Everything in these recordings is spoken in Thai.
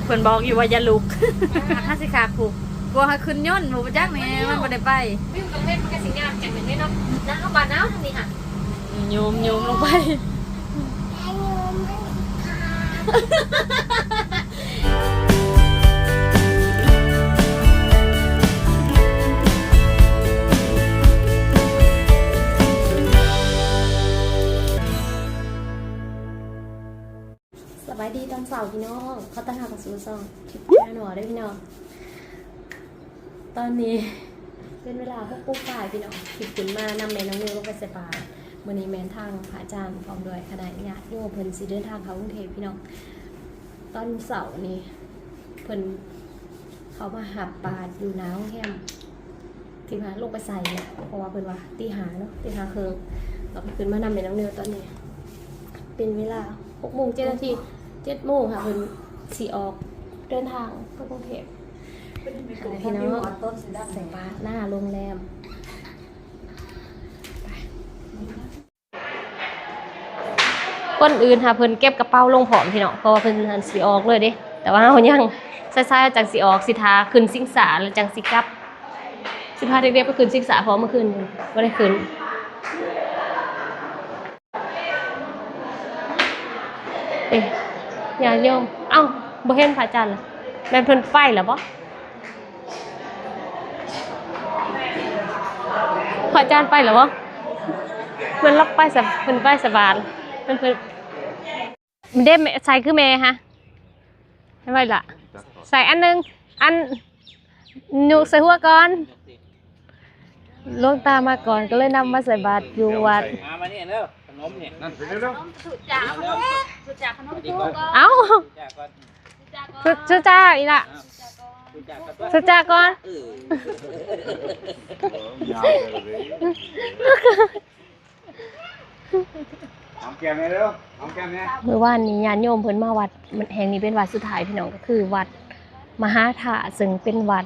เพิ่นบอกอยู่ว่าอย่าลุกถ้าสิขาผูกกลัวให้ขึ้นย่นหมูประจักษ์นี่มันบ่ได้ไปวิ่งกับเพชรมันก็สิงามจังเลยเนาะน้ำบานน้ำทางนี้ค่ะโยมลงไปสบายดีตอนเสาร์พี่น้องเขาตั้งหากับซูซองทิพย์แน่นอนได้พี่น้องตอนนี้เป็นเวลา6:00 นพี่น้องทิพย์ขึ้นมานำแม่น้องนิวลงไปใส่บาตรวันนี้แม่นทางพระอาจารย์พร้อมด้วยคณะญาติโยมเพิ่นสิเดินทางเข้ากรุงเทพพี่น้องตอนเสาร์นี้เพิ่นเขามาหับบาตรอยู่หน้าห้องแฮมที่มาลงไปใส่เนี่ยเพราะว่าเพิ่นว่าตีหาเนาะตีหาเคิงเราขึ้นมานำแม่น้องนิวตอนนี้เป็นเวลา6:07 นาที7 โมงค่ะเพิ่นสิออกเดินทางไปกรุงเทพพี่น้องใส่บาตรหน้าโรงแรมคนอื่นค่ะเพิ่นเก็บกระเป๋าลงผอมพี่น้องเพราะว่าเพิ่นสิออกเลยเด้แต่ว่าเฮายังซ้ายๆจังสิออกสิทาขึ้นสิงสาแล้วจังสิกลับสิพาเด็กๆไปขึ้นสิงสาเพราะเมื่อคืนบ่ได้ขึ้นอย่าโยมเอ้าบ่เห็นพระอาจารย์ล่ะแม่นเพิ่นไปแล้วบ่พระอาจารย์ไปแล้วบ่เพิ่นรับไปสะเพิ่นไปสบายเพิ่นเด้ใส่คือแม่ฮะให้ไว้ล่ะใส่อันนึงอันหนูใส่หัวก่อนลงตามาก่อนก็เลยนำมาใส่บาตรอยู่วัดมานี่เด้อขนมเนี่ยนั่นเร็วๆสุดจ่าขนมก่อนเอ้าสุดจ่าอีล่ะสุดจ่าก่อนหอมแก้มเร็วหอมแก้มเนี่ยเมื่อวานนี้ญาติโยมเพิ่นมาวัดแห่งนี้เป็นวัดสุดท้ายพี่น้องก็คือวัดมหาธาตุซึ่งเป็นวัด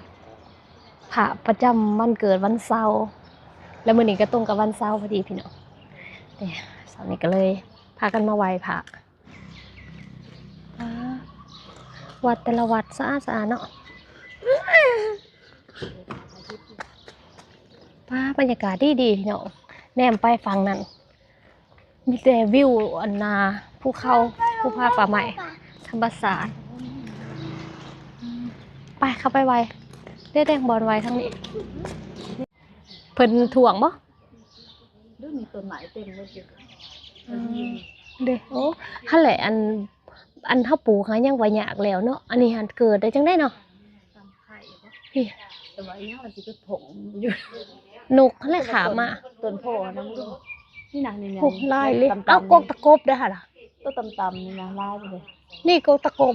พระประจำวันเกิดวันเสาร์แล้วมื้อนี้ก็ตรงกับวันเสาร์พอดีพี่น้องเนี่ยเสาร์นี้ก็เลยพากันมาไหว้พระวัดแต่ละวัดสะอาดเนาะป้าบรรยากาศดีพี่น้องแนมไปฝั่งนั้นมีแต่วิวอันนาภูเขาภูผาป่าไม้ธรรมศาสตร์ไปเข้าไปไวได้แดงบอลไวทั้งนี้เพิ่นถ่วงบ่ดูมีต้นไม้เต็มเลยเด้อโอ้หั่นแหละอันเฮาปลูกหายังว่ายากแล้วเนาะอันนี้หันเกิดได้จังได๋เนาะตามไข่บ่แต่ว่าอีหยังมันสิไปผงอยู่นกหั่นแหละขามาต้นโพนำดูนี่นะนี่นะลายเลยเอากกตะกบได้ค่ะล่ะตัวต่ำๆนี่นะลายเลยนี่กกตะกบ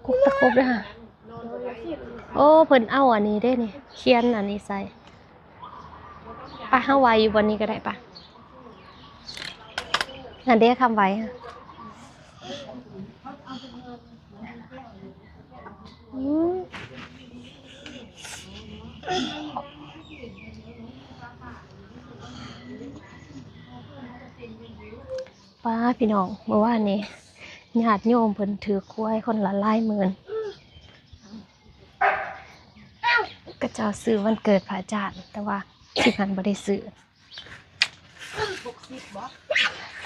กกตะกบได้ค่ะโอ้เพิ่นเอาอันนี้ได้นี่เขียนอันนี้ใส่ไปเฮาไว้อยู่บนนี้ก็ได้ปะนั่นเด้คำไว้ค่ะป้าพี่น้องเมื่อวานนี้ญาติโยมเพิ่นถือควายคนละ10,000ก็เจ้าซื้อวันเกิดพระอาจารย์แต่ว่าที่พันบ่ได้ซื้อ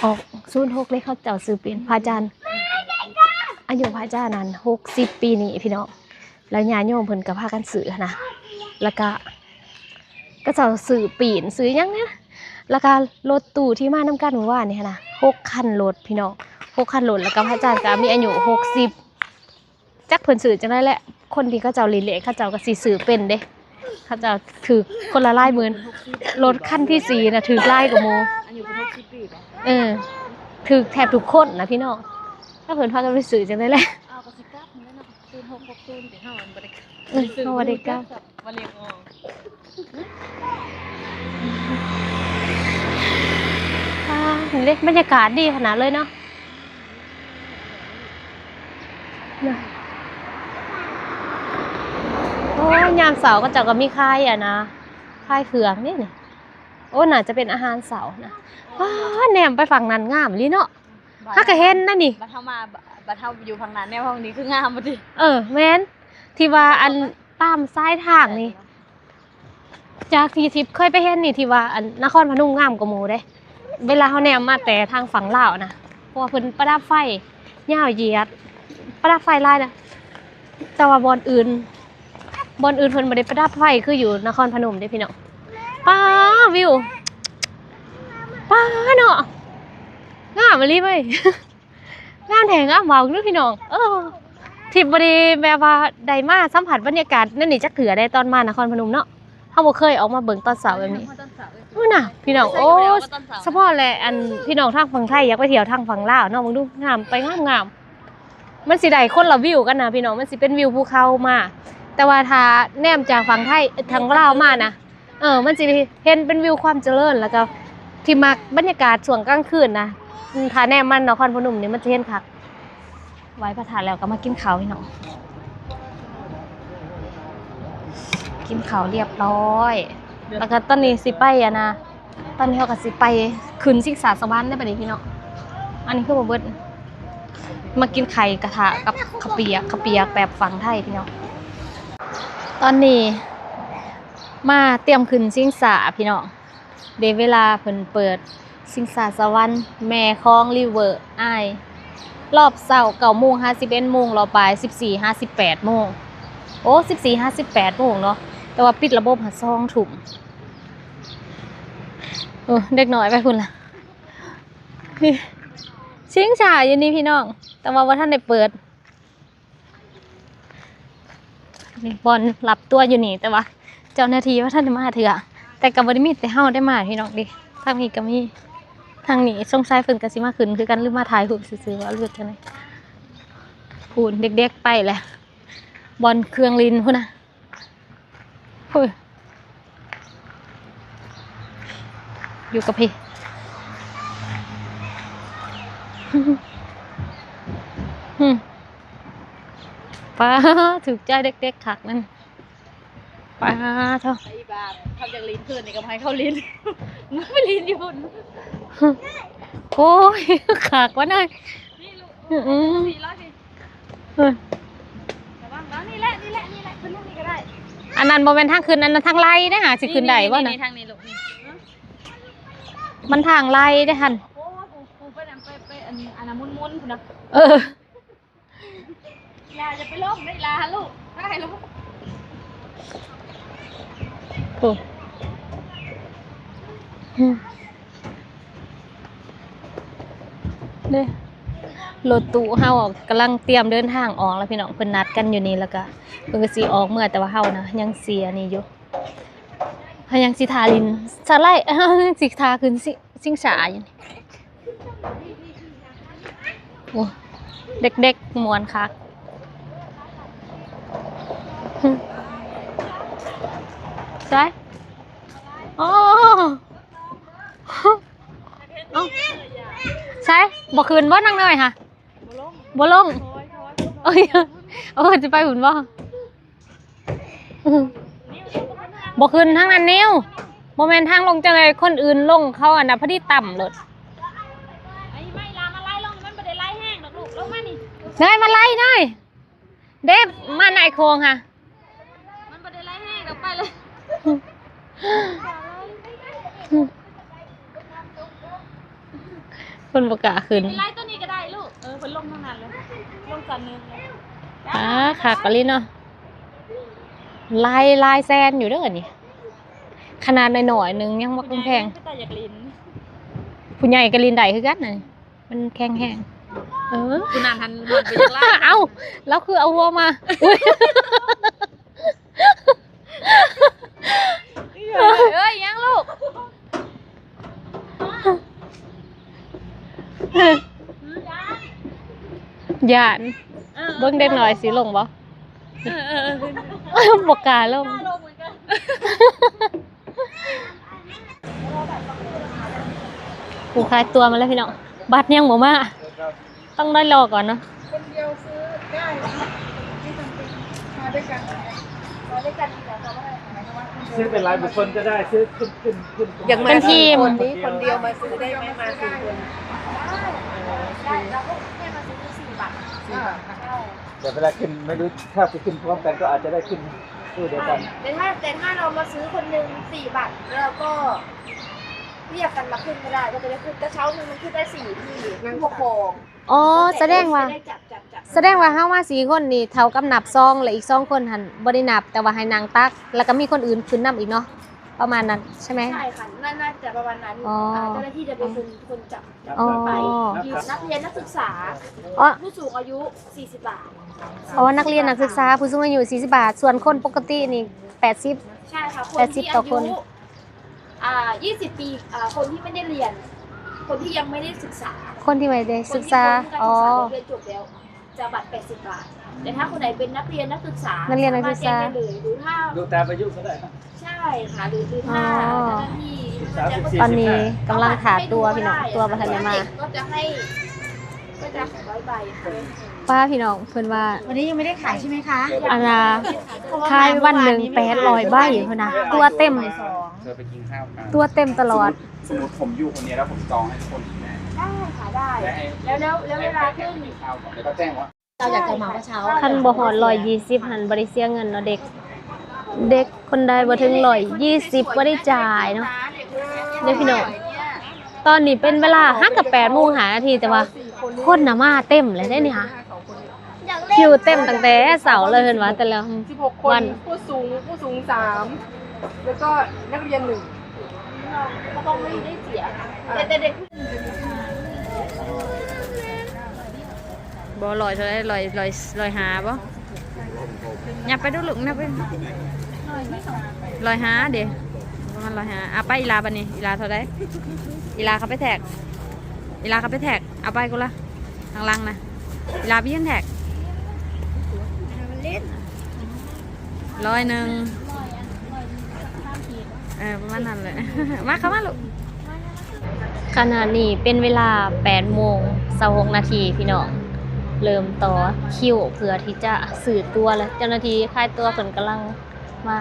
ออก06เลยเขาเจ้าซื้อเป็นพระอาจารย์อายุพระอาจารย์นั้น60 ปีนี้พี่น้องแล้วญาติโยมเพิ่นก็พากันซื้อนะแล้วก็เจ้าซื้อปีนซื้อหยังนะแล้วก็รถตู้ที่มานำกันเมื่อวานนี่นะ6 คันรถพี่น้อง6 คันรถแล้วก็พระอาจารย์ก็มีอายุ60จักเพิ่นซื้อจังได๋แหละคนที่เขาเจ้าลีเลขเขาเจ้าก็สิซื้อเป็นเด้เขาเจ้าถือคนละ10,000รถคันที่4น่ะถือลายกว่าโมอายุ60 ปีป่ะถือแทบทุกคนนะพี่น้องถ้าเพิ่นพากันไปซื้อจังได๋แหละเอาก็สิกลับนั่นเนาะ0660ที่เฮาอันบ่ได้เฮาบ่ได้กลับบ่เรียกออกเล็กบรรยากาศดีขนาดเลยเนาะโอ้ยามเสาร์ก็จะมีค่ายอ่ะนะค่ายเขืองนี่โอ้น่าจะเป็นอาหารเสาร์นะแหนมไปฝั่งนั้นงามลิเนาะ ถ้าก็เห็นนั่นนี่ บัดเฮามาบัดเฮาอยู่ฝั่งนั้นแนวห้องนี้คืองามบ่ติ แม่นที่ว่าอันตามซ้ายทางนี่จากที่ทิพย์เคยไปเห็นนี่ที่ว่าอันนครพนมงามกว่าหมู่เด้เวลาเฮาแนมมาแต่ทางฝั่งลาวนะเพราะว่าเพิ่นประดับไฟยาวเหยียดประดับไฟหลายนะแต่ว่าบอนอื่นเพิ่นบ่ได้ประดับไฟคืออยู่นครพนมเด้พี่น้องป้าวิวป้าเนาะงามอีหลีเว้ย งามแท้งามเว้าคือพี่น้องทิพย์บ่ได้แบบว่าได้มาสัมผัสบรรยากาศนั่นนี่จักเถื่อได้ตอนมานครพนมเนาะเฮาบ่เคยออกมาเบิ่งตอนเช้าแบบนี้น่ะพี่น้องโอ้เฉพาะแหละอันพี่น้องทางฝั่งไทยอยากไปเที่ยวทางฝั่งลาวเนาะมึงดูงามไปงามมันสิได้คนละวิวกันนะพี่น้องมันสิเป็นวิวภูเขามาแต่ว่าถ้าแนมจากฝั่งไทยทางลาวมานะมันสิเห็นเป็นวิวความเจริญแล้วก็ที่มักบรรยากาศช่วงกลางคืนนะถ้าแนมมันนครพนมนี่มันจะเห็นคักไหว้พระธาตุแล้วก็มากินข้าวพี่น้องกินข้าวเรียบร้อยแล้วก็ตอนนี้สิไปนะตอนนี้เขาก็สิไปขึ้นสิงสาสวรรค์ได้ปะนี่พี่น้องอันนี้คือบ่เบิดมากินไข่กระทะกับข้าวเปียกแบบฝั่งไทยพี่น้องตอนนี้มาเตรียมขึ้นสิงสาพี่น้องเดี๋ยวเวลาเพิ่นเปิดสิงสาสวรรค์แม่คลองริเวอร์อ้ายรอบเช้า9:51 นรอบบ่าย 14:58 นโอ้ 14:58 นเนาะแต่ว่าปิดระบบหา2 ทุ่มเด็กน้อยไปพุ่นล่ะชิงช้าอยู่นี่พี่น้องแต่ว่าท่านได้เปิดนี่บอลหลับตัวอยู่นี่แต่ว่าเจ้าหน้าที่ว่าท่านได้มาเถอะแต่ก็บ่ได้มีแต่เฮาได้มาพี่น้องดิทางนี้ก็มีทางนี้สงสัยเพิ่นก็สิมาขึ้นคือกันหรือมาถ่ายรูปซื่อๆว่าเลือดจังได๋พูนเด็กๆไปแหละบอลเครื่องลินพุ่นน่ะอยู่กับพี่ป้าถูกใจเด็กๆขักนั่นป้าเท่าไอ้บ้าทำจากลิ้นคืนนี่ก็ให้เข้าลิ้นไม่ลิ้นอยู่บนโอ้ยขักวะนั่นนี่ลูก400สิแต่ว่าแล้วนี่แหละขึ้นลูกนี่ก็ได้อันนั้นโมเมนทางขึ้นอันนั้นทางไล่ได้หาสิขึ้นได้บ่นะทางนี้ลูกนี่มันทางไล่ได้ทันโอ้กูไปนั่นไปอันนั้นมุนๆพุ่นนะอย่าไปล้มได้ลาลูกได้ลูกโอ้เนี่ยรถตู้เฮากำลังเตรียมเดินทางออกแล้วพี่น้องเพิ่นนัดกันอยู่นี่แล้วก็เพิ่นก็สิออกเมื่อแต่ว่าเฮานะยังเสียนี่อยู่เฮายังสิทาลินสไลด์สิทาขึ้นสิงสาอยู่นี่โอ้เด็กๆม่วนคักใช่อ๋อใช่บ่คืนบ่นั่งหน่อยค่ะบ่ลงเอ้ยจะไปหุ่นบ่บ่คืนทางนั้นนิ้วบ่แม่นทางลงจังได๋คนอื่นลงเขาอันน่ะพอดีต่ำโลดไอ้ไม่ลามาไล่ลงมันบ่ได้ไล่แห้งดอกลูกลงมานี่เด้มาไล่หน่อยเด้มาไหนโคงค่ะมันบ่ได้ไล่แห้งดอกไปเลยคนประกาศขึ้นไล่ตัวนี้ก็ได้ลูกคนลงทั้งนั้นเลยลงสันนึงเลยขากะลินเนาะลายแซนอยู่เด้อนี่ขนาดหน่อยๆนึงยังบ่แพงผู้ใหญ่ก็ลินได้คือกันน่ะมันแข็งแห้งคุณนานทันหมดไปจังล่ะเอ้าแล้วคือเอาวัวมาเอ้ยยังลูกหยาดเบิ่งเด็กหน่อยสิลงบ่บกกาลงผู้ขายตัวมาแล้วพี่น้องบัตรยังบ่มาต้องได้รอก่อนเนาะคนเดียวซื้อได้ไม่จำเป็นมาด้วยกันมาด้วยกันเดี๋ยวเขาไม่ซื้อเป็นรายบุคคลก็ได้ซื้อขึ้นอย่างเป็นทีมคนนี้คนเดียวมาซื้อได้ไหมมา4 คน เราก็แค่มาซื้อ4 บาทใช่ แต่เวลาขึ้นไม่รู้ถ้าไปขึ้นพร้อมกันก็อาจจะได้ขึ้นตู้เดียวกัน แต่ถ้าเรามาซื้อคนหนึ่ง4 บาทแล้วก็เรียกกันมาขึ้นก็ได้ก็จะได้ขึ้นแต่เช้านึงมันขึ้นได้4ที่งั้นพวกโคง อ๋อแสดงว่า จับ แสดงว่าเฮามา4คนนี่เท่ากับนับซองและอีก2คนหันบ่ได้นับแต่ว่าให้นางตักแล้วก็มีคนอื่นขึ้นนํอีกเนาะประมาณนั้นใช่ไหม ใช่ค่ะน่าจะประมาณนั้น อ๋อ เจ้าหน้าที่จะเป็นคนจับ อ๋อ ไปนักเรียนนักศึกษา อ๋อ ผู้สูงอายุ40 บาท อ๋อนักเรียนนักศึกษาผู้สูงอายุ40 บาท ส่วนคนปกตินี่80 ใช่ค่ะ คนที่ 80ต่อ อา ค ยุ น 20 ปีคนที่ไม่ได้เรียน คนที่ยังไม่ได้ศึกษา คนที่ไม่ได้ศึกษา คนที่ อ๋อ เรียนจบแล้วจะบัตร80 บาท แต่ถ้าคนไหนเป็นนักเรียนนักศึกษา นักเรียนนักศึกษา สมรถแจ้งได้เลยหรือถ้า ดูตามอายุก็ได้ครับ ใช่ค่ะหรือถ้า อ๋อ เจ้าหน้าที่ ตอนนี้กำลังหาตัวพี่น้องตัวบ่ทันได้มา ก็จะให้100 ใบค่ะ ป้าพี่น้องเพิ่นว่า วันนี้ยังไม่ได้ขายใช่ไหมคะ อันน่ะขายวันหนึง800ใบเพิ่นน่ะตัวเต็ม เธอไปกินข้าวกัน ตัวเต็มตลอด สมมติผมอยู่คนเดียวแล้วผมจองให้คนอื่นแน่ ได้ค่ะได้ และให้ แล้วเวลาขึ้น กินข้าวก่อนแล้วก็แจ้งว่า เราอยากจะเหมากระเช้า คันบ่ฮอด120หันบ่ได้เสียเงินเนาะเด็ก เด็กคนใดบ่ถึง120บ่ได้จ่ายเนาะเด้อพี่น้องตอนนี้เป็นเวลา8:05 นาทีแต่ว่าคนน่ะมาเต็มเลยได้นี่ค่ะคิวเต็มตั้งแต่เสาร์เลยเห็นว่าแต่ละ 16 ค วัน น ผู้สูง3แล้วก็นักเรียน1 เขาต้องไม่ได้เสียแต่เด็ก บ่ลอยเท่าไรลอยหาบ่อย่าไปดูลูกนะไปลอยหาเดี๋ยวประมาณลอยหาอ่ะไปอีลาบันนี้อีลาเท่าไรอีลาเขาไปแท็กอีลาเขาไปแท็กเอาไปกูละทางลังนะอีลาไปยื่นแท็ก100ประมาณนั้นเลย มาเข้ามาลูก ขณะนี้เป็นเวลา8:26 นาทีพี่น้องเริ่มต่อคิวเพื่อที่จะสื่อตัวแล้วเจ้าหน้าที่ค่ายตัวเพิ่นกำลังมา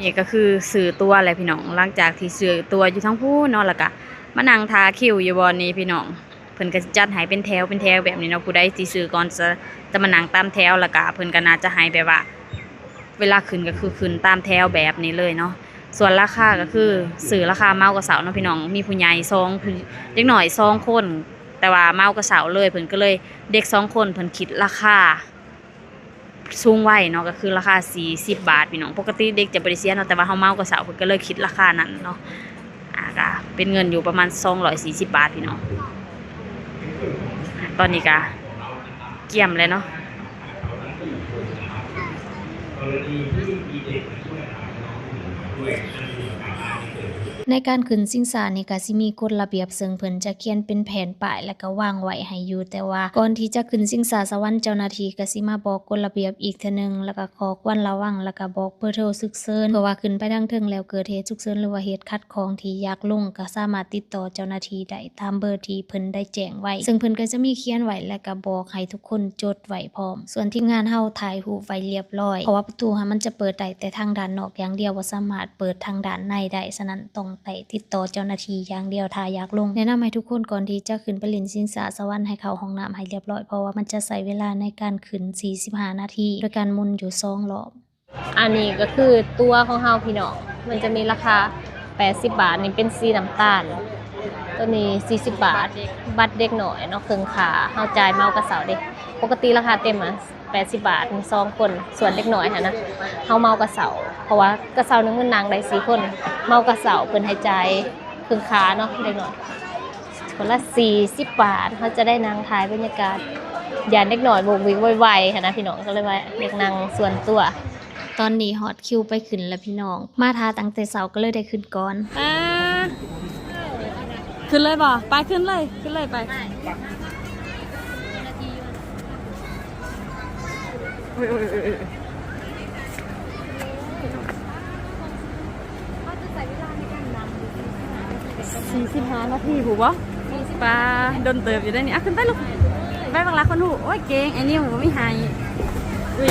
นี่ก็คือสื่อตัวอะไรพี่น้องหลังจากที่สื่อตัวอยู่ทั้งผู้เนาะแล้วก็มานั่งทาคิวอยู่บอนนี้พี่น้องเพิ่นก็สิจัดให้เป็นแถวแบบนี้เนาะผู้ใดสิซื้อก่อนจะมานั่งตามแถวแล้วก็เพิ่นก็น่าจะให้แบบว่า เวลาขึ้นก็คือขึ้นตามแถวแบบนี้เลยเนาะส่วนราคาก็คือซื้อราคาเมากับเสาเนาะพี่น้องมีผู้ใหญ่2เด็กหน่อย2คนแต่ว่าเมากับเสาเลยเพิ่นก็เลยเด็ก2คนเพิ่นคิดราคาสูงไว้เนาะก็คือราคา40 บาทพี่น้องปกติเด็กจะบ่ได้เสียเนาะแต่ว่าเฮาเมากับเสาเพิ่นก็เลยคิดราคานั้นเนาะก็เป็นเงินอยู่ประมาณ240 บาทพี่น้องตอนนี้ก็เกี่ยมเลยเนาะ ในการขึ้นสิงสารนี่ก็สิมีกฎระเบียบซึ่งเพิ่นจะเขียนเป็นแผนป้ายแล้วก็วางไว้ให้อยู่แต่ว่าก่อนที่จะขึ้นสิงสารสวรรค์เจ้าหน้าที่ก็สิมาบอกกฎระเบียบอีกเทื่อนึงแล้วก็ขอควรระวังแล้วก็บอกเบอร์โทรฉุกเฉินเพื่อว่าขึ้นไปทางเทิงแล้วเกิดเหตุฉุกเฉินหรือว่าเหตุขัดข้องที่ยากลงก็สามารถติดต่อเจ้าหน้าที่ได้ตามเบอร์ที่เพิ่นได้แจ้งไว้ซึ่งเพิ่นก็จะมีเขียนไว้แล้วก็บอกให้ทุกคนจดไว้พร้อมส่วนทีมงานเฮาถ่ายรูปไว้เรียบร้อยเพราะว่าประตูมันจะเปิดได้แต่ทางด้านนอกอย่างเดียวบ่สามารถเปิดทางด้านในได้ฉะนั้นต้องไปติดต่อเจ้าหน้าที่อย่างเดียวถ้าอยากลงแนะนำให้ทุกคนก่อนที่จะขึ้นไปเล่นสิงสารสวรรค์ให้เข้าห้องน้ำให้เรียบร้อยเพราะว่ามันจะใช้เวลาในการขึ้น45 นาทีโดยการหมุนอยู่2รอบอันนี้ก็คือตัวของเฮาพี่น้องมันจะมีราคา80 บาทนี่เป็นสีน้ำตาลตัวนี้40 บาทบัตรเด็กหน่อยเนาะครึ่งขาเฮาจ่ายเมากระเสาเด็กปกติราคาเต็ม80 บาทมี2คนส่วนเด็กน้อยหั่นนะเฮาเมากระเสาเพราะว่ากระเสานึงมันนั่งได้4คนเมากระเสาเพิ่นให้จ่ายครึ่งขาเนาะเด็กน้อยคนละ40 บาทเฮาจะได้นั่งถ่ายบรรยากาศยานเด็กน้อยโบกวิกไวๆหั่นนะพี่น้องก็เลยว่าเด็กนั่งส่วนตัวตอนนี้ฮอตคิวไปขึ้นแล้วพี่น้องมาทาตั้งแต่เช้าก็เลยได้ขึ้นก่อน ขึ้นเลยบ่ไปขึ้นเลยไป45 นาทีหูบ่ปลาโดนเติบอยู่ได้นี่อ่ะขึ้นไปลูกไปบางลาคนหูโอ้ยเก่งไอ้นี่ผมก็ไม่หายอุ้ย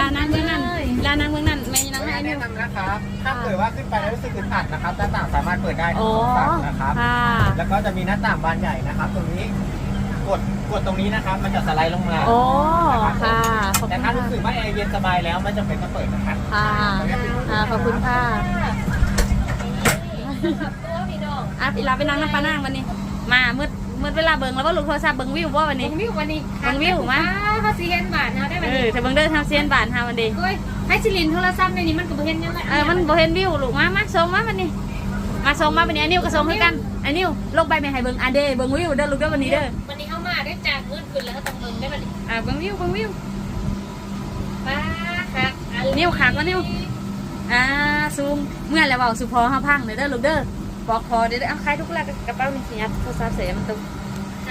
ลานางเมืองนั่นไม่นางให้นี่ นะครับถ้าเกิดว่าขึ้นไปแล้วรู้สึกอึดอัดนะครับหน้าต่างสามารถเปิดได้ โอ้ ทั้งสองฝั่งนะครับ ค่ะ แล้วก็จะมีหน้าต่างบานใหญ่นะครับ ตรงนี้กดตรงนี้นะครับ มันจะสไลด์ลงมา โอ้ค่ะขอบ แต่ คุณ ถ้า ค่ะ รู้สึกว่าแอร์เย็นสบายแล้วไม่จำเป็นต้องเปิดนะครับ ค่ะขอบคุณค่ะอ่ะอีลาไปนั่งน้ำปลานั่งวันนี้ มามืดเวลาเบิ่งแล้วว่าลูกโทรศัพท์เบิ่งวิวบ่วันนี้ วิววันนี้ เบิ่งวิวมา เขาสิเห็นบาทเฮาได้บัดนี้ เธอเบิ่งเด้อทำเซียนบานเฮาวันนี้ เฮ้ยให้สิลินโทรศัพท์ในนี้มันก็บ่เห็นยังไง มันบ่เห็นวิวลูกมาส่งมาวันนี้ มาส่งมาวันนี้ไอ้นิวก็ส่งให้กันไอ้นิวลงไปไม่ให้เบิ่งเด้เบิ่งวิวเด้อลูกเด้อวันนี้เด้อ วันนี้เฮามาได้จากมืดขึ้นแล้วก็ต้องเบิ่งได้บัดนี้ เบิ่งวิวป้าค่ะ นิ้วขาดวะนิ้วซูมเมื่อแล้วเว้าสุพอเฮาพังเด้อลูกเด้อบอกพอเด้อเอาใครทุกแลกกระเป๋านี่สิยัดโทรศัพท์เสียมันตุ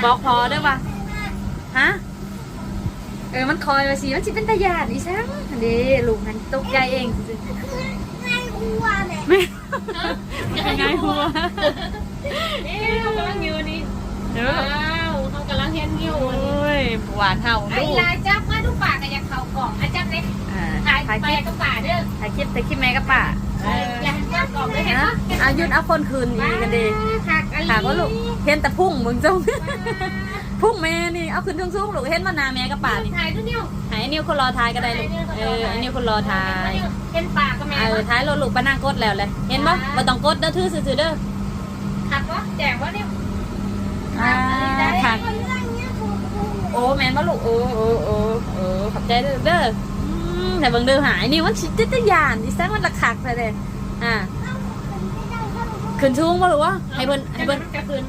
บอกพอเด้อว่าฮะมันคอยว่าสิมันสิเป็นตาญาติอีสังเด้ลูกหันตกใจเองไม่ยังไงหัว เขากำลังอยู่นี่ว้าวเขากำลังเห็นอยู่ โอ้ยหวานเห่า ไอ้ ลูก ลายจับมาดูปากกับอยากเข่ากล่องอาจับเลยถ่ายไปกับป่าเด้อ ถ่ายคลิปแม่กับป้า อยากจับกล่องเลยเห็นปะ เอายุดเอาคนคืนอีกันดี หักอะไร ถามว่าลูกเห็นแต่พุ่งมึงจงพุ่งแม่นี่เอาขึ้นสูงๆลูกเห็นมานาแม่กับป้านี่ ถ่ายดูนิ้ว หายนิ้วคนรอทายก็ได้ลูกไอ้นิ้วคนรอทาย เห็นปากกับแม่ ท้ายรถลูกป้านั่งกดแล้วเลยเห็นปะบ่ต้องกดเด้อทื่อซื่อๆเด้อ หักวะแจกวะนิ้ว ค่ะโอ้แม่นบ่ลูกขอบใจเด้อแต่เบิ่งเด้อหายนี่มันสิติดยานอีสังมันละคักซะเด้ขึ้นสูงบ่ลูกวะให้เพิ่นจะคืน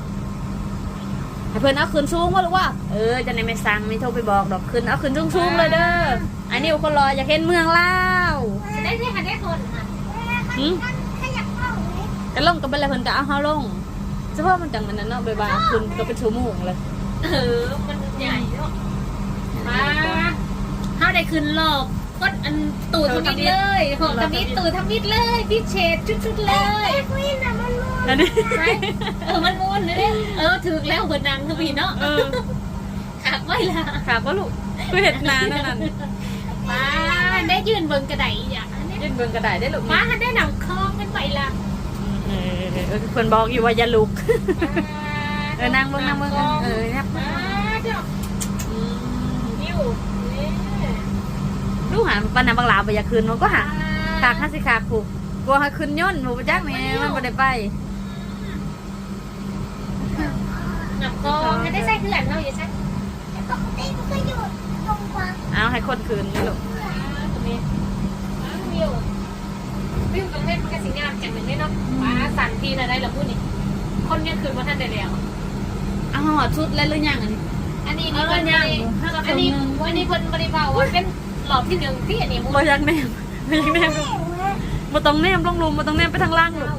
เอาขึ้นสูงบ่ลูกวะจะได้ไม่สั่งไม่โทรไปบอกดอกขึ้นเอาขึ้นสูงๆเลยเด้ออันนี้คนรออยากเห็นเมืองลาว ได้ที่หันได้คน ก็ลงก็เป็นไรเพิ่นก็เอาเฮาลงเฉพาะมันจังมันนั้นเนาะบ่ายๆขึ้นก็เป็นชั่วโมงเลย มันใหญ่เนาะมาเฮาได้คืนรอบกดอันตู่ทมิดเลยหอมทมิดตู่ทมิดเลยพิเศษชุดๆเลยอันนี้ มันม้วนเลยถึกแล้วเพิ่นนางคือพี่เนาะหักไว้ล่ะ ค่ะบ่ลูกคือเฮ็ดนานนั่นน่ะ มาได้ยืนเบิ่งกระไดอย่าง ยืนเบิ่งก็ได้ได้ลูก มาได้นำคล้องกันไปล่ะ เพิ่นบอกอยู่ว่าอย่าลุกนั่งเบิ่งนับ เจ้านิ้ว ลูกหาปานน่ะบางลาวบ่อยากขึ้นมันก็หาขาก50ขากผูกกลัวให้ขึ้นย่นหนูบ่จักแม่มันบ่ได้ไป นำคล้องได้ใส่เขื่อนเนาะอย่าใส่ เอาให้คนขึ้นนี่ลูก วิวตรงเม็ดมันก็สิงามจังเลยเนาะมาสั่นทีละได้ละพูดนี่คนยังคืนว่าท่านได้แล้ว เอาหอดชุดแล้วหรือยังอันนี้ อันนี้เพิ่นอันนี้เพิ่นบริบาว่าเป็นหลอดที่หนึ่งที่อันนี้มุ้ง บ่อยากแนมบ่ต้องแนมลงลุมบ่ต้องแนมไปทางล่างลูก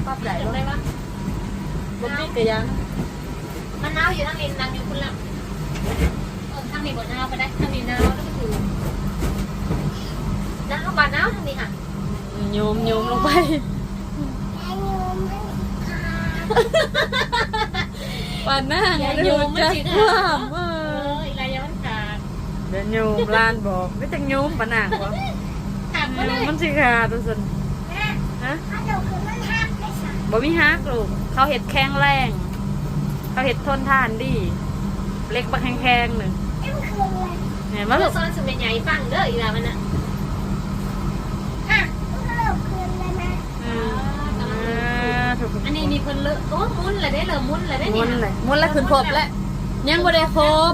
ปั๊บได้ ได้ บ่ ปะ บ่มีกะยัง มันหนาวอยู่ทางนี้นางอยู่คุณละทางนี้บ่หนาวไปได้ทางนี้หนาวแล้วก็คือหนาวบ้านหนาวทางนี้ค่ะ โยมลงไปปานหน้าโยมมันสิขาดอีไรยังมันขาด เดี๋ยวโยมลานบอกไม่จังโยมปานหน้าบ่ ขาดก็เลย มันสิขาดตัวซั่นฮะบ่มีฮักลูกเขาเฮ็ดแข็งแรงเขาเฮ็ดทนทานดีเล็กบักแข็งๆนึงเห็นบ่ลูก โซนสุดใหญ่ฟังเด้ออีไรมันน่ะอันนี้มีคนเลอะโอ้มุนเลยได้เลยมุนเลยได้ มุ เนี่ย นเลยมุนแล้วขึ้นครบแล้วยังบ่ได้ครบ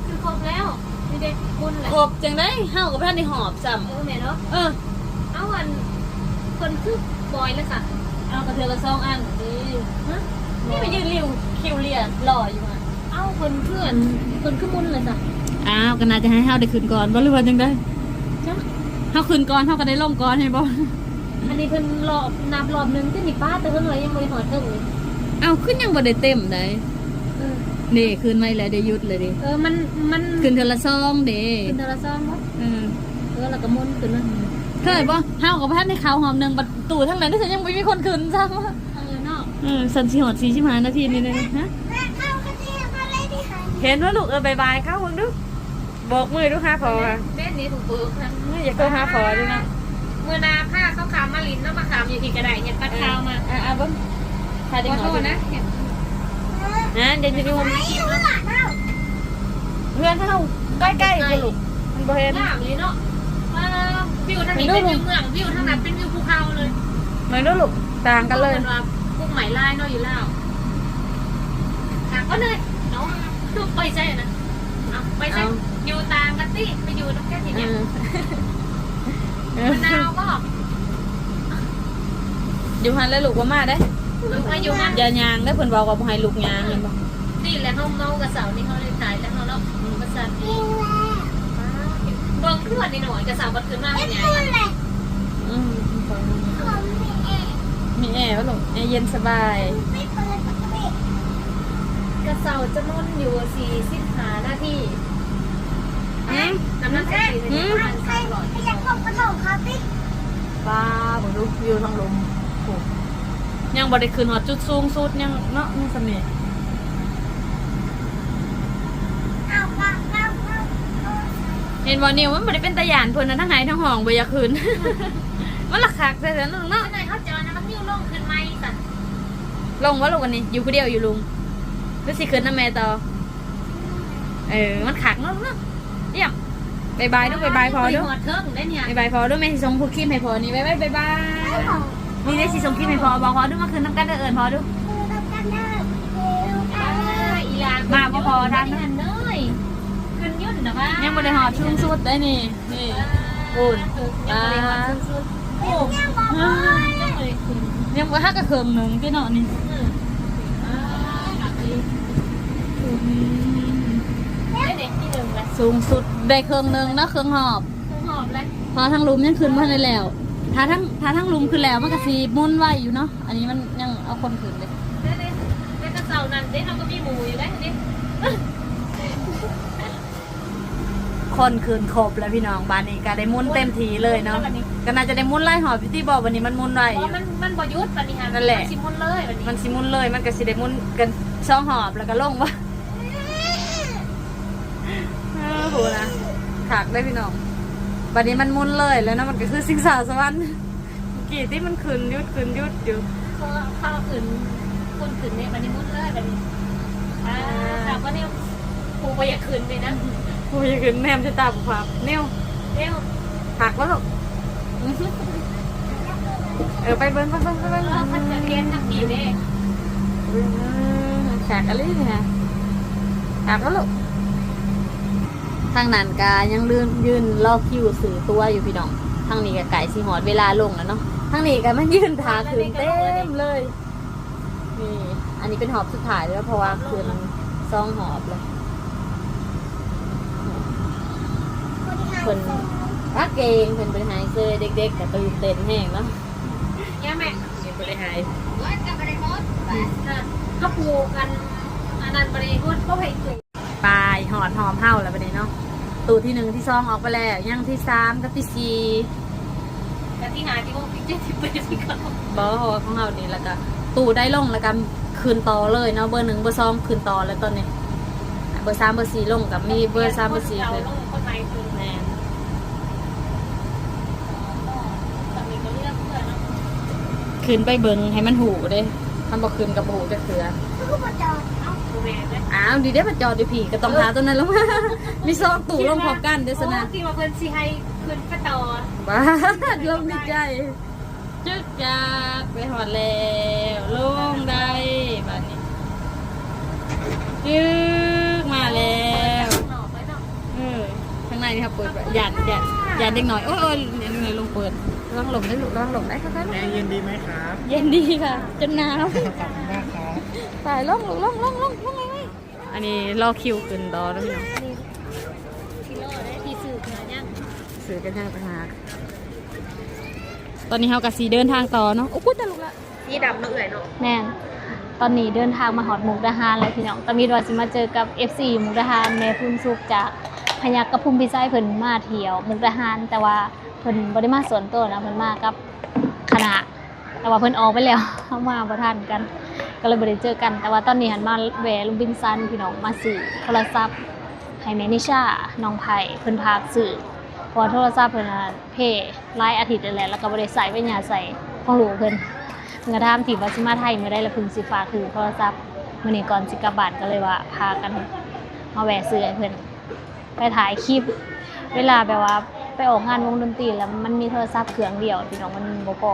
คือครบแล้วนี่เด็กมุนเลย ครบจังได้เฮากับท่านได้หอบซ้ำ แม่เนาะ เออ เอาอันคนคือบอยเลยค่ะ เอากระเทือกระซองอันนี่ไปยืนริวคิวเรียหล่ออยู่อ่ะ เอาคนเพื่อนคนคือมุนเลยค่ะ อ้าวก็น่าจะให้เฮาได้ขึ้นก่อนบ่หรือว่าจังได๋เฮาขึ้นก่อนเฮาก็ได้ลงก่อนให้บ่ อันนี้เพิ่นรอบนับรอบนึงที่นี่ป้าแต่เพิ่นเลยยังบ่ได้หอดถึงเลย เอาขึ้นยังบ่ได้เต็มได้นี่ขึ้นไว้แล้วได้หยุดเลยดิ มัน ขึ้นเทื่อละซองเด้ ขึ้นโทรศัพท์เนาะแล้วก็มุนขึ้นมา เคยบ่เฮากับท่านได้ข่าวหอมนึงประตูทั้งนั้นที่ฉันยังบ่มีคนขึ้นซ้ำ เนาะ สันสิหอด45นาทีนี่เลยฮะเห็นว่าลูกบ๊ายบายเข้าเบิ่งดูบอกมือดูหาพอ เล่นนี้ถูกปืนนะ อย่าโทรหาพอด้วยนะ เมื่อนาผ้าเขาขามมาลินแล้วมาขามอยู่ที่กระไดเนี่ยปัดข้าวมา เบิ่ง ถ่ายเด็กน้อยนะเดี๋ยวจะดูเพื่อนเท่าใกล้ๆลูกมันบ่เห็น หน้าเลยเนาะวิวทางนี้เป็นวิวเมืองวิวทางนั้นเป็นวิวภูเขาเลย เหมือนด้วยลูกต่างกันเลย ว่ากุ้งไหมลายเนาะอยู่แล้วก็เลยเนาะไปใช่นะไปใช่อยู่ต่างกันติไปอยู่ตรงแค่ที่เนี่ยมะนาวก็ อยู่หันแล้วลูกว่ามาได้ มาอยู่นั่น อย่ายางได้เพิ่นบอกว่าบ่ให้ลูกยางเห็นบ่ นี่แหละเขาเมากระเสานี่เขาเลยตายแล้วเขาเนาะกระสันเบิ่งขึ้นมาหน่อยกระเสาบัดขึ้นมาเป็นไง มีแอร์ป่ะลูกแอร์เย็นสบาย กระเสาจะนุ่นอยู่45 นาทีน้ำมัน40 นาทีป้าผมดูวิวทางลมโอ้ยังบ่ได้ขึ้นฮอดจุดสูงสุดยังเนาะยังสำเนียงเห็นบ่นิวมันบ่ได้เป็นตาหยานเพิ่นนะทั้งไหนทั้งห้องบ่อยากขึ้น มันละคักแต่เนาะ เนาะไหนเขาเจอนะมันนิ้วลงขึ้นไหมสัน ลงว่าลูกวันนี้อยู่ผู้เดียวอยู่ลุงหรือสิขึ้นน้ำแม่ต่อมันคักเนาะเยี่ยมบายบายด้วยบายบายพอด้วย หัวเทิงได้เนี่ย บายบายพอด้วยแม่สิส่งผู้คิมให้พอนี่บายบายบายบายนี่ได้สิส่งคิมให้พอบอกพอด้วยมาคืนน้ำกันเอิญพอด้วยมาพอทัน นั่นเลยขึ้นยุ่นนะว่า ยังบ่ได้หอดชุ่มสุดได้นี่อุ่นยังบ่ฮักกะเคิงหนึ่งพี่เนาะนี่สูงสุดได้เครื่องหนึ่งนะเครื่องหอบพอทั้งลุมยังขึ้นมาได้แล้วถ้าทั้งลุมขึ้นแล้วมันก็สีมุ่นไหวอยู่เนาะอันนี้มันยังเอาคนขึ้นเลย ในกระเสานั่นเด้เราก็มีหมูอยู่ได้ดิ คนขึ้นครบแล้วพี่น้องบ้านนี้ก็ได้มุ่นเต็มทีเลยเนาะก็น่าจะได้มุ่นไล่หอบพี่ที่บอกวันนี้มันมุ่นไหว เพราะมันบ่ยุดวันนี้ฮะ นั่นแหละ ชิมุนเลยวันนี้ มันสิมุ่นเลยมันก็สิได้มุ่นกันช่องหอบแล้วก็ลงวะโหนะขากได้พี่น้องบัดนี้มันมุ่นเลยแล้วนะมันก็คือสิงสารสวรรค์กี่ที่มันขึ้นยุดอยู่ ข้าวขึ้นคนขึ้นเนี่ยวันนี้มุนเลยวันนี้ถามว่าเนี่ยครูไปอยากขึ้นเลยนะ โอ้ยขึ้นแนมจะตาบุพับเนี่ย เร็ว หักแล้วลูกไปเบิ้ง พัดจะเรียนทักทีเด้ หักอะไรเนี่ยหักแล้วลูกทางนั้นกายังยืนรอคิวสื่อตัวอยู่พี่น้องทางนี้ก็ไก่สีหอดเวลาลงแล้วเนาะทางนี้ก็มันยืนทาคืนเต็มเลยนี่อันนี้เป็นหอบสุดท้ายแล้วเพราะว่าคืนซองหอบเลยเพิ่นรักเก่งเพิ่นบริหารเซอร์เด็กๆกับตื่นเต้นแห้งเนาะ ย่าแม่ บริหาร เขาปลูกกันอันนั้นบริโภคก็ให้ถึง ปลายหอดหอมเห่าแล้วประเดี๋ยวเนาะตู้ที่1ที่2ออกไปแล้วยังที่3กับที่4 กับที่หาที่พวกพี่เจ๊ที่ไปที่เขา บอของเรานี่แล้วก็ตู้ได้ลงแล้วก็คืนต่อเลยเนาะเบอร์1เบอร์2คืนต่อแล้วตอนนี้เบอร์3เบอร์4ลงกับมีเบอร์3เบอร์4คือ คนใหม่คือ แม่น สามีก็เลือกเพื่อนเนาะ คืนไปเบิ่งให้มันหูเด้ทำบ่คืนกับหูจะเสือ กูแม่เลย อ้าวดีเด้มาจอดอยู่ผีก็ต้องหาตัวนั้นลงมา มีซอกตู้ลงพร้อมกันเด้อสนะ ที่มาเพิ่นสิให้คืนกระต่อ บ้าลงดีใจจึกจักไปหอดแล้วลงได้บ้านนี้จึกมาแล้ว หนอกไว้เนาะ ข้างในนี่ครับเปิดแบบหยาดเด็กหน่อยโอ้ยเด็กหน่อยลงเปิดระวังหลงได้ลูกระวังหลงได้ค่ะ แอร์เย็นดีไหมครับ เย็นดีค่ะจนหนาว ขอบคุณมากครับ ตายล่องไงอันนี้รอคิวขึ้นดอแล้วพี่น้อง ที่โลได้ที่สื่อมายัง ซื้อกันย่างต่างหากตอนนี้เรากับสีเดินทางต่อเนาะโอ้พูดแต่ลูกละ ที่ดำเนาะเอื่อยเนาะ แม่นตอนนี้เดินทางมาหอดมุกดาหารแล้วพี่น้องตอนนี้เราจะมาเจอกับ FC มุกดาหารแม่พุ่มสุกจากพยัคฆ์กับพุ่มพิไซเพิ่นมาเที่ยวมุกดาหารแต่ว่าเพิ่นบ่ได้มาสวนตัวนะเพิ่นมากับคณะแต่ว่าเพิ่นออกไปแล้ว มาบ่ทันกันก็เลยบ่ได้เจอกัน แต่ว่าตอนนี้หันมาแวะลุมบินซันพี่น้องมาซื้อโทรศัพท์ให้แม่นิชาน้องไผ่เพิ่นพากซื้อเพราะว่าโทรศัพท์เพิ่นน่ะเพ่หลายอาทิตย์แล้วแหละแล้วก็บ่ได้ใส่ไว้หยาใส่ของลูกเพิ่น กระทำที่ว่าสิมาไทยมื้อใดละเพึ่งสิฝากถือโทรศัพท์มื้อนี้ก่อนสิกลับบ้านก็เลยว่าพากันมาแวะซื้อให้เพิ่นไปถ่ายคลิปเวลาแบบว่าไปออกงานวงดนตรีแล้วมันมีโทรศัพท์เครื่องเดียวพี่น้องมันบ่พอ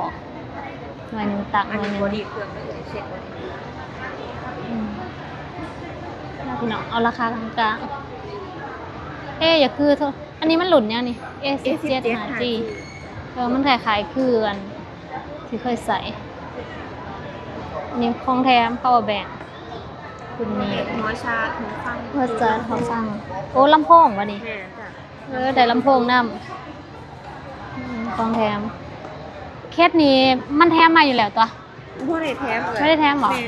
หน่วยหนึงตักหน่วยหนึง บอดี้เครื่องไม่ได้เช็คบอดี้ พี่น้องเอาราคากลางๆอย่าคืออันนี้มันหลุดยังนี่A17 5G มันคล้ายๆคืออันที่เคยใส่อันนี้ของแถม power bank คุณมี หัวชาร์จหัวฟัง เพื่อจะเขาสั่งโอ้ลำโพงวะนี่ แม่จ้ะ ได้ลำโพงนำของแถมเคสนี้มันแถมมาอยู่แล้วตัว บ่ได้แถมเลย ไม่ได้แถมหรอ แม่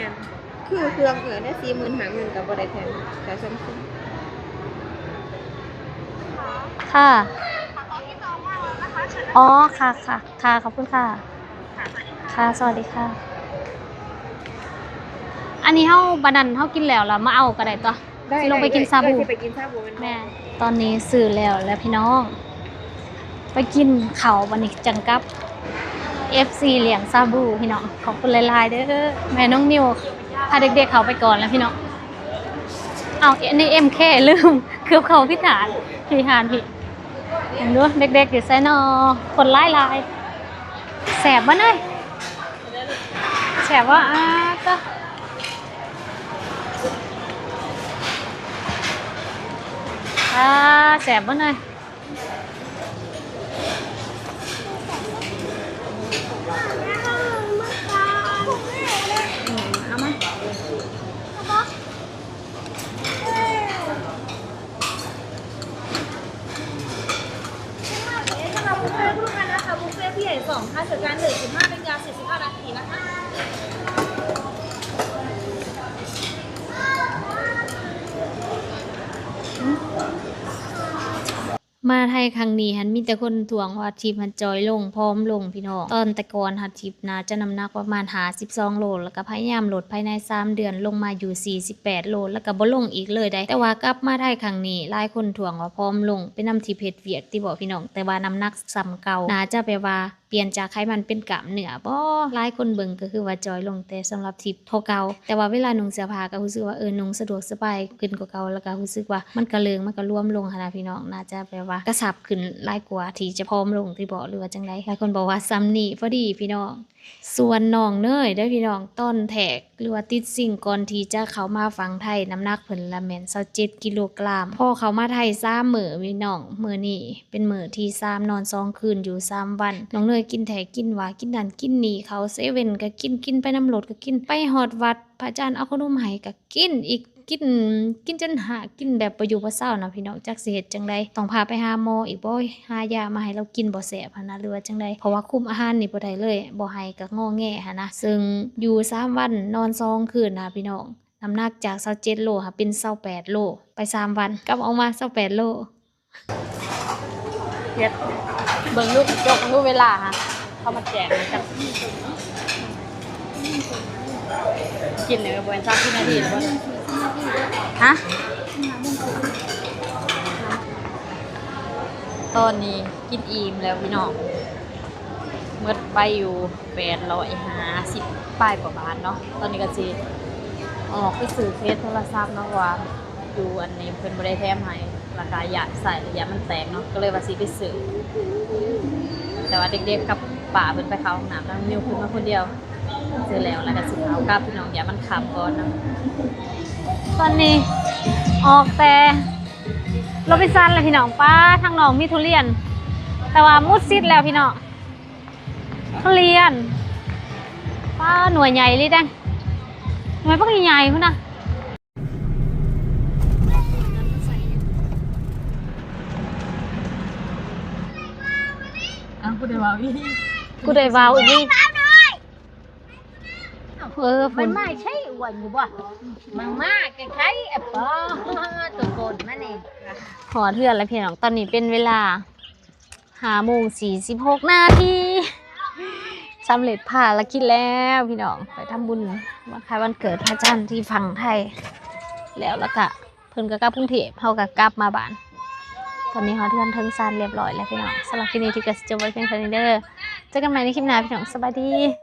คือเครื่องได้40,000 กับบ่ได้แถมแต่ซัมซุง ค่ะอ๋อค่ะค่ะค่ะขอบคุณค่ะค่ะสวัสดีค่ะอันนี้เฮาบัดนั้นเฮากินแล้วมาเอาก็ได้ตัวสิลงไปกินซาบู ไปกินซาบู แม่ตอนนี้ซื้อแล้วพี่น้องไปกินข้าวบัดนี้จังกับ FC เลี้ยงซาบูพี่น้องขอบคุณหลายๆเด้อแม่น้องนิวพาเด็กๆเขาไปก่อนแล้วพี่น้องเอาใน MK ลืมเกือบเขาพิธานพี่หานพี่เห็นดูเด็กๆอยู่ไสนอคนหลายๆแสบบ่เนยแสบว่าก็แสบบ่เนยเอามามาไทยครั้งนี้มีแต่คนทวงว่าทริปมันจอยลงพร้อมลงพี่น้องตอนแต่ก่อนทริปน่าจะน้ำหนักประมาณ52โลแล้วก็พยายามลดภายใน3เดือนลงมาอยู่48โลแล้วก็บ่ลงอีกเลยได้แต่ว่ากลับมาไทยครั้งนี้หลายคนทวงว่าพร้อมลงเป็นน้ำที่เพชรเวียกที่บอกพี่น้องแต่ว่าน้ำหนักซ้ำเก่าน่าจะแปลว่าเปลี่ยนจากไขมันเป็นกล้ามเนื้อบ่หลายคนเบิ่งก็คือว่าจอยลงแต่สำหรับทริปเท่าเก่าแต่ว่าเวลานุ่งเสื้อผ้าก็รู้สึกว่านุ่งสะดวกสบายขึ้นกว่าเก่าแล้วก็รู้สึกว่ามันก็เลิงมันก็รวมลงค่ะนะพี่น้องน่าจะแปลว่ากระชับขึ้นหลายกว่าที่จะพร้อมลงที่บอกหรือว่าจังไดหลายคนบอกว่าซ้ำนี่พอดีพี่น้องส่วนน้องเนยได้พี่น้องต้นแทกหรือว่าติดสิ่งก่อนที่จะเข้ามาฝั่งไทยน้ำหนักเพิ่นละแม่น27กิโลกรัมพอเข้ามาไทย3มื้อพี่น้องมื้อนี้เป็นมื้อที่3นอน2คืนอยู่3วันน้องเนยกินแทกกินหวากินนั่นกินนี่เขาเซเว่นก็กินไปน้ำรถก็กินไปฮอดวัดพระอาจารย์เอาขนมให้ก็กินอีกกินจนหากินแบบบ่อยู่บ่เศร้านะพี่น้องจักสิเฮ็ดจังไดต้องพาไปหาหมออีกบ่หายามาให้เรากินบ่แสบหั่นนะหรือว่าจังไดเพราะว่าคุมอาหารนี่บ่ได้เลยบ่ให้ก็งอแงหั่นนะซึ่งอยู่3วันนอน2คืนนะพี่น้องน้ำหนักจาก27โลค่ะเป็น28โลไป3วันกลับออกมา28โลเฮ็ดเบิ่งลูกจกดูเวลาค่ะเข้ามาแจกจังกินเลยบ่เป็น30นาทีแล้วบ่ฮะตอนนี้กินอิ่มแล้วพี่น้องเมื่อไปอยู่850ป้ายกว่าบาทเนาะตอนนี้ก็สิออกไปซื้อเคสโทรศัพท์เนาะว่าอยู่อันนี้เพิ่นบ่ได้แถมให้ราคาอยากใส่ระยะมันแตกเนาะก็เลยว่าสิไปซื้อแต่ว่าเด็กๆกับป้าเพิ่นไปเข้าห้องน้ำแล้วนิวขึ้นมาคนเดียวซื้อแล้วก็สิเอากลับพี่น้องอย่ามันขับก่อนนะตอนนี้ออกแต่โรบินสันเลยพี่น้องป้าทางน้องมีทุเรียนแต่ว่ามุดซิดแล้วพี่น้องทุเรียนป้าหน่วยใหญ่เลยแดงหน่วยพวกใหญ่ๆพุ่นนะกูได้วาวอีนี่มันไม่ใช่อ้วนอยู่บ่มันมากใช้แอปเปิ้ลตัวโกนมานี่ ขอเทือนแล้วพี่น้องตอนนี้เป็นเวลา5:46สำเร็จภารกิจแล้วพี่น้องไปทำบุญวันคล้ายวันเกิดพระจันทร์ที่ฝั่งไทยแล้วก็เพิ่นก็กลับกรุงเทพเฮาก็กลับมาบ้านตอนนี้เฮาเทือนเทิงซานเรียบร้อยแล้วพี่น้องสำหรับคลิปนี้ที่ก็จบไว้เพียงเท่านี้เด้อเจอกันใหม่ในคลิปหน้าพี่น้องสบายดี